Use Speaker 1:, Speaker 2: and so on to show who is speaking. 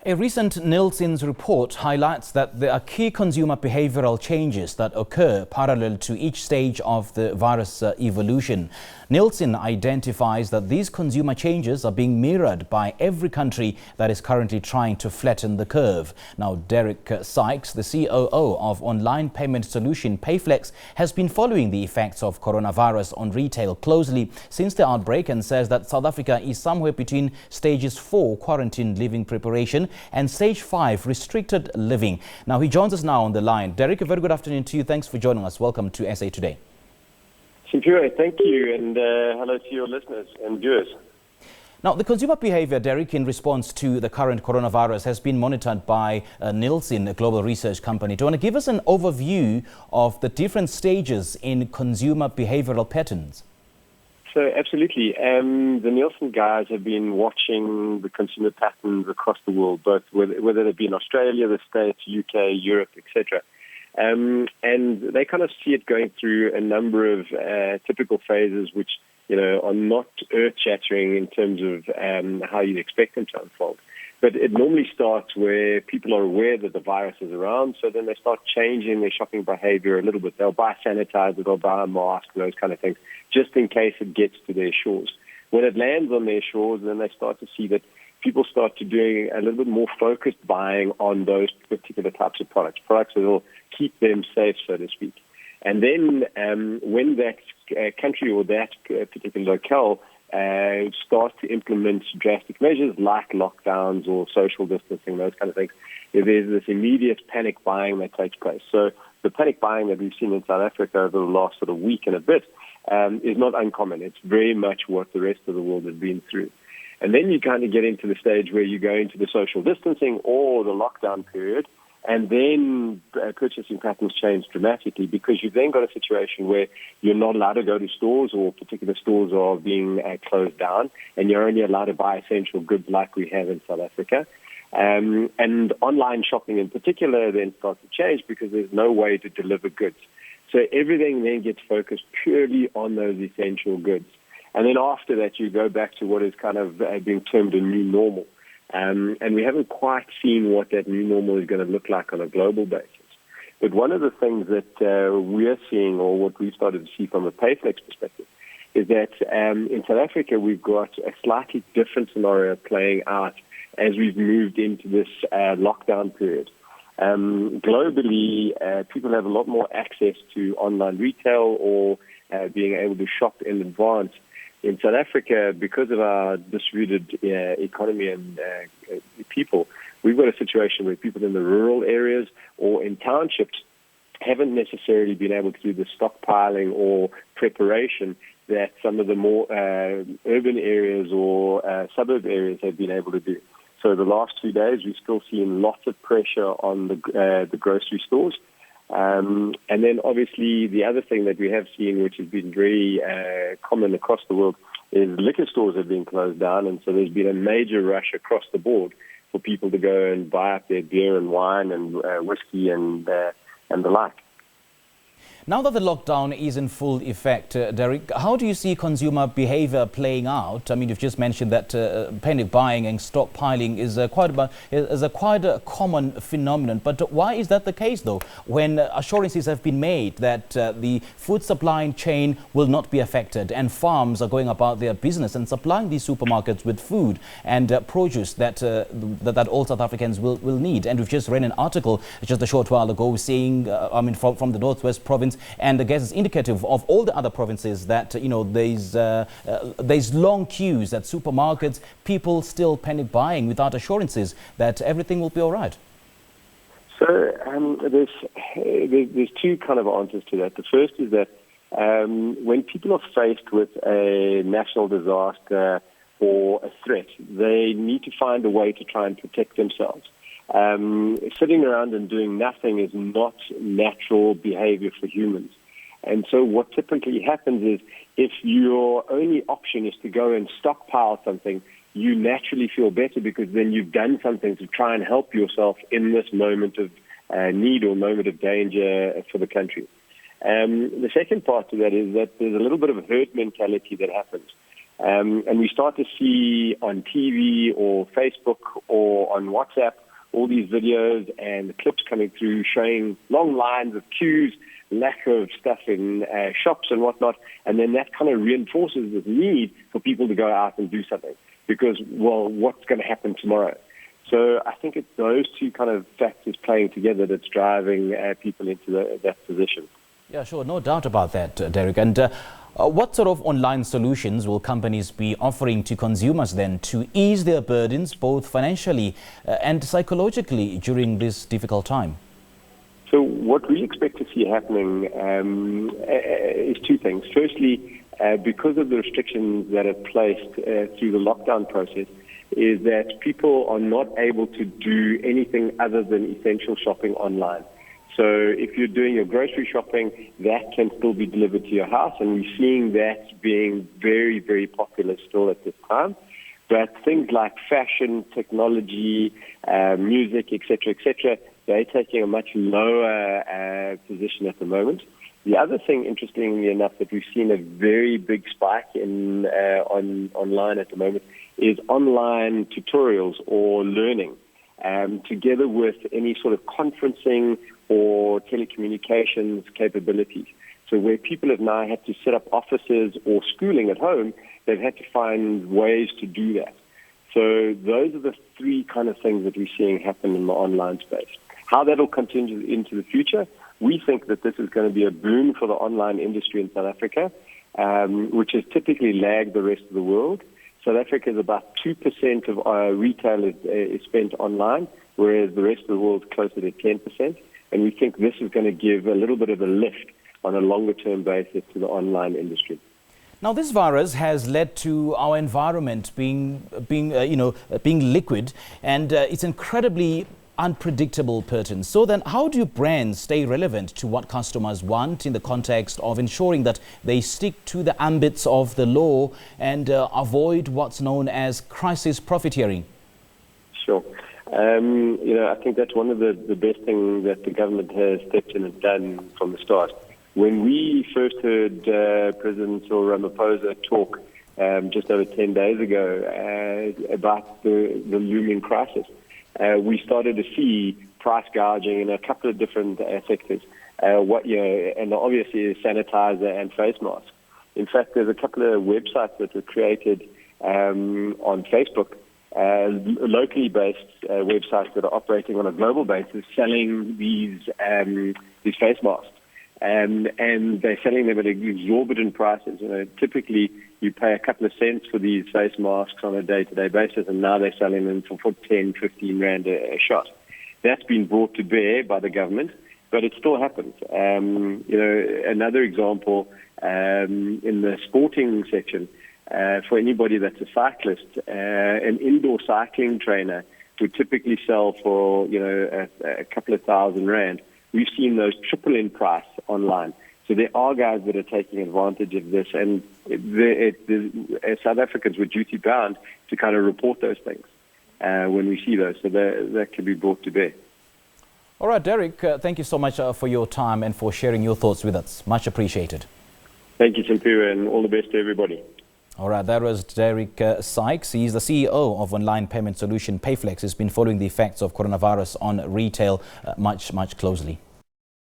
Speaker 1: A recent Nielsen's report highlights that there are key consumer behavioral changes that occur parallel to each stage of the virus evolution. Nielsen identifies that these consumer changes are being mirrored by every country that is currently trying to flatten the curve. Now, Derek Cikes, the COO of online payment solution Payflex, has been following the effects of coronavirus on retail closely since the outbreak and says that South Africa is somewhere between stages 4 quarantine living preparation and stage 5 restricted living. Now, he joins us now on the line. Derek, a very good afternoon to you. Thanks for joining us. Welcome to SA Today.
Speaker 2: Simpure, thank you, and hello to your listeners and viewers.
Speaker 1: Now, the consumer behavior, Derek, in response to the current coronavirus has been monitored by Nielsen, a global research company. Do you want to give us an overview of the different stages in consumer behavioral patterns?
Speaker 2: So, absolutely. The Nielsen guys have been watching the consumer patterns across the world, both whether it be in Australia, the States, UK, Europe, etc. And they kind of see it going through a number of typical phases which, are not earth-shattering in terms of how you'd expect them to unfold. But it normally starts where people are aware that the virus is around, so then they start changing their shopping behavior a little bit. They'll buy sanitizer, they'll buy a mask, those kind of things, just in case it gets to their shores. When it lands on their shores, then they start to see that people start to doing a little bit more focused buying on those particular types of products that will keep them safe, so to speak. And then when that country or that particular locale starts to implement drastic measures like lockdowns or social distancing, those kind of things, there's this immediate panic buying that takes place. So the panic buying that we've seen in South Africa over the last sort of week and a bit is not uncommon. It's very much what the rest of the world has been through. And then you kind of get into the stage where you go into the social distancing or the lockdown period, and then purchasing patterns change dramatically because you've then got a situation where you're not allowed to go to stores or particular stores are being closed down, and you're only allowed to buy essential goods like we have in South Africa. And online shopping in particular then starts to change because there's no way to deliver goods. So everything then gets focused purely on those essential goods. And then after that, you go back to what is kind of being termed a new normal. And we haven't quite seen what that new normal is going to look like on a global basis. But one of the things that we're seeing, or what we've started to see from a Payflex perspective, is that in South Africa, we've got a slightly different scenario playing out as we've moved into this lockdown period. Globally, people have a lot more access to online retail or being able to shop in advance. In South Africa, because of our distributed economy and people, we've got a situation where people in the rural areas or in townships haven't necessarily been able to do the stockpiling or preparation that some of the more urban areas or suburb areas have been able to do. So the last 2 days, we've still seen lots of pressure on the grocery stores. And then obviously the other thing that we have seen, which has been very common across the world, is liquor stores have been closed down. And so there's been a major rush across the board for people to go and buy up their beer and wine and whiskey and the like.
Speaker 1: Now that the lockdown is in full effect, Derek, how do you see consumer behavior playing out? I mean, you've just mentioned that panic buying and stockpiling is quite a common phenomenon. But why is that the case, though, when assurances have been made that the food supply chain will not be affected and farms are going about their business and supplying these supermarkets with food and produce that all South Africans will need? And we've just read an article just a short while ago saying, from the Northwest Province, and I guess it's indicative of all the other provinces that, there's long queues at supermarkets, people still panic buying without assurances that everything will be all right.
Speaker 2: So there's two kind of answers to that. The first is that when people are faced with a national disaster or a threat, they need to find a way to try and protect themselves. Sitting around and doing nothing is not natural behavior for humans. And so what typically happens is if your only option is to go and stockpile something, you naturally feel better because then you've done something to try and help yourself in this moment of need or moment of danger for the country. The second part to that is that there's a little bit of a herd mentality that happens. And we start to see on TV or Facebook or on WhatsApp all these videos and clips coming through showing long lines of queues, lack of stuff in shops and whatnot, and then that kind of reinforces this need for people to go out and do something because, well, what's going to happen tomorrow? So I think it's those two kind of factors playing together that's driving people into that position.
Speaker 1: Yeah, sure. No doubt about that, Derek. And what sort of online solutions will companies be offering to consumers then to ease their burdens both financially and psychologically during this difficult time?
Speaker 2: So what we expect to see happening is two things. Firstly, because of the restrictions that are placed through the lockdown process, is that people are not able to do anything other than essential shopping online. So if you're doing your grocery shopping, that can still be delivered to your house, and we're seeing that being very, very popular still at this time. But things like fashion, technology, music, etc., they're taking a much lower position at the moment. The other thing, interestingly enough, that we've seen a very big spike in online at the moment is online tutorials or learning, together with any sort of conferencing or telecommunications capabilities. So where people have now had to set up offices or schooling at home, they've had to find ways to do that. So those are the three kind of things that we're seeing happen in the online space. How that will continue into the future, we think that this is going to be a boon for the online industry in South Africa, which has typically lagged the rest of the world. South Africa is about 2% of our retail is spent online, whereas the rest of the world is closer to 10%. And we think this is going to give a little bit of a lift on a longer-term basis to the online industry.
Speaker 1: Now, this virus has led to our environment being liquid, and it's incredibly unpredictable pattern. So then how do brands stay relevant to what customers want in the context of ensuring that they stick to the ambits of the law and avoid what's known as crisis profiteering? Sure.
Speaker 2: I think that's one of the best things that the government has stepped in and done from the start. When we first heard President Cyril Ramaphosa talk just over 10 days ago about the looming crisis, we started to see price gouging in a couple of different sectors. And obviously is sanitizer and face masks. In fact, there's a couple of websites that were created on Facebook, locally based websites that are operating on a global basis, selling these face masks. And they're selling them at exorbitant prices. Typically you pay a couple of cents for these face masks on a day-to-day basis, and now they're selling them for 10, 15 rand a shot. That's been brought to bear by the government, but it still happens. Another example in the sporting section, for anybody that's a cyclist, an indoor cycling trainer would typically sell for a couple of thousand rand. We've seen those triple in price online. So there are guys that are taking advantage of this, and South Africans were duty bound to kind of report those things when we see those. So that can be brought to bear.
Speaker 1: All right, Derek, thank you so much for your time and for sharing your thoughts with us. Much appreciated.
Speaker 2: Thank you, Simpira, and all the best to everybody.
Speaker 1: All right, that was Derek Cikes. He's the CEO of online payment solution Payflex. He's been following the effects of coronavirus on retail much closely.